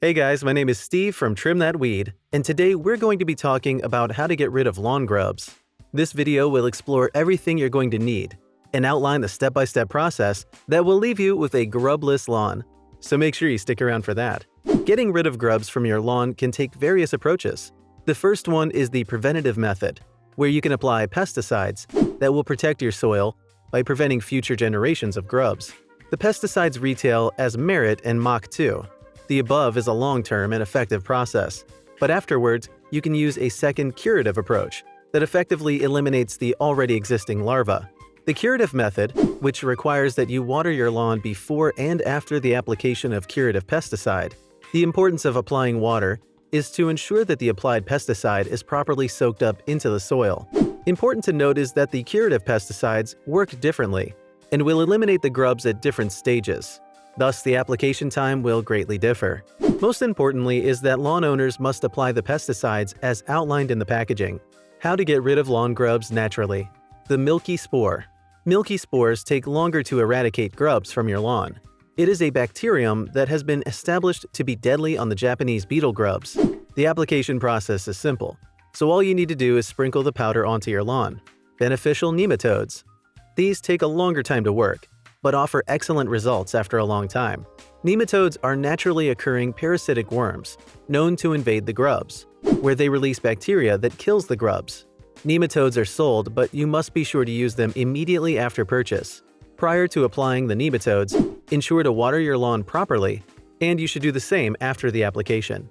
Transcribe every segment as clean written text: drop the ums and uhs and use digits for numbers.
Hey guys, my name is Steve from Trim That Weed, and today we're going to be talking about how to get rid of lawn grubs. This video will explore everything you're going to need and outline the step-by-step process that will leave you with a grubless lawn. So make sure you stick around for that. Getting rid of grubs from your lawn can take various approaches. The first one is the preventative method, where you can apply pesticides that will protect your soil by preventing future generations of grubs. The pesticides retail as Merit and Mach 2. The above is a long-term and effective process, but afterwards, you can use a second curative approach that effectively eliminates the already existing larva. The curative method, which requires that you water your lawn before and after the application of curative pesticide. The importance of applying water is to ensure that the applied pesticide is properly soaked up into the soil. Important to note is that the curative pesticides work differently and will eliminate the grubs at different stages. Thus, the application time will greatly differ. Most importantly is that lawn owners must apply the pesticides as outlined in the packaging. How to get rid of lawn grubs naturally. The Milky spore. Milky spores take longer to eradicate grubs from your lawn. It is a bacterium that has been established to be deadly on the Japanese Beetle Grubs. The application process is simple, so all you need to do is sprinkle the powder onto your lawn. Beneficial nematodes. These take a longer time to work, but offer excellent results after a long time. Nematodes are naturally occurring parasitic worms, known to invade the grubs, where they release bacteria that kills the grubs. Nematodes are sold, but you must be sure to use them immediately after purchase. Prior to applying the nematodes, ensure to water your lawn properly, and you should do the same after the application.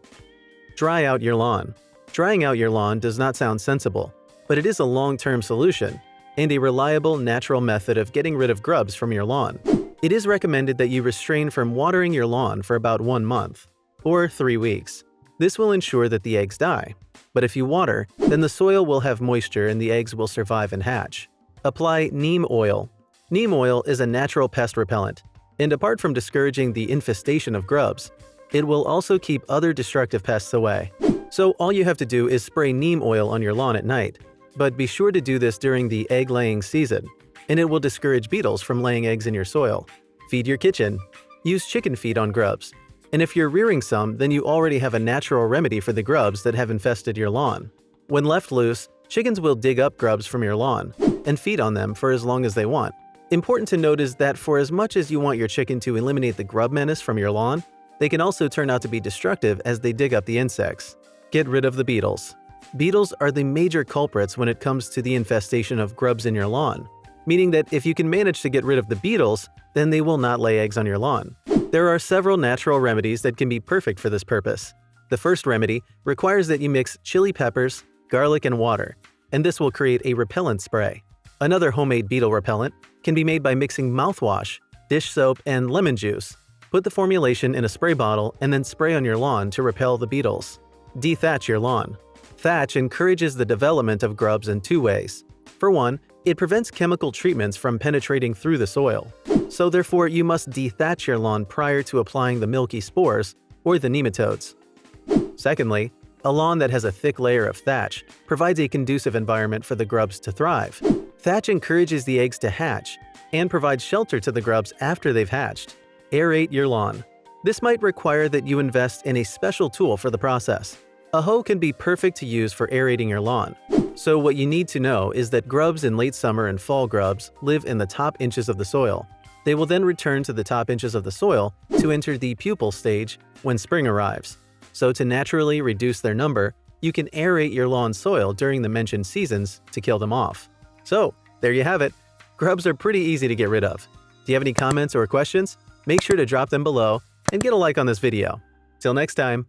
Dry out your lawn. Drying out your lawn does not sound sensible, but it is a long-term solution and a reliable natural method of getting rid of grubs from your lawn. It is recommended that you restrain from watering your lawn for about 1 month, or 3 weeks. This will ensure that the eggs die, but if you water, then the soil will have moisture and the eggs will survive and hatch. Apply neem oil. Neem oil is a natural pest repellent, and apart from discouraging the infestation of grubs, it will also keep other destructive pests away. So all you have to do is spray neem oil on your lawn at night. But be sure to do this during the egg-laying season, and it will discourage beetles from laying eggs in your soil. Feed your kitchen. Use chicken feed on grubs. And if you're rearing some, then you already have a natural remedy for the grubs that have infested your lawn. When left loose, chickens will dig up grubs from your lawn and feed on them for as long as they want. Important to note is that for as much as you want your chicken to eliminate the grub menace from your lawn, they can also turn out to be destructive as they dig up the insects. Get rid of the beetles. Beetles are the major culprits when it comes to the infestation of grubs in your lawn, meaning that if you can manage to get rid of the beetles, then they will not lay eggs on your lawn. There are several natural remedies that can be perfect for this purpose. The first remedy requires that you mix chili peppers, garlic, and water, and this will create a repellent spray. Another homemade beetle repellent can be made by mixing mouthwash, dish soap, and lemon juice. Put the formulation in a spray bottle and then spray on your lawn to repel the beetles. Dethatch your lawn. Thatch encourages the development of grubs in 2 ways. For one, it prevents chemical treatments from penetrating through the soil. So therefore, you must dethatch your lawn prior to applying the milky spores or the nematodes. Secondly, a lawn that has a thick layer of thatch provides a conducive environment for the grubs to thrive. Thatch encourages the eggs to hatch and provides shelter to the grubs after they've hatched. Aerate your lawn. This might require that you invest in a special tool for the process. A hoe can be perfect to use for aerating your lawn. So what you need to know is that grubs in late summer and fall grubs live in the top inches of the soil. They will then return to the top inches of the soil to enter the pupal stage when spring arrives. So to naturally reduce their number, you can aerate your lawn soil during the mentioned seasons to kill them off. So there you have it. Grubs are pretty easy to get rid of. Do you have any comments or questions? Make sure to drop them below and get a like on this video. Till next time.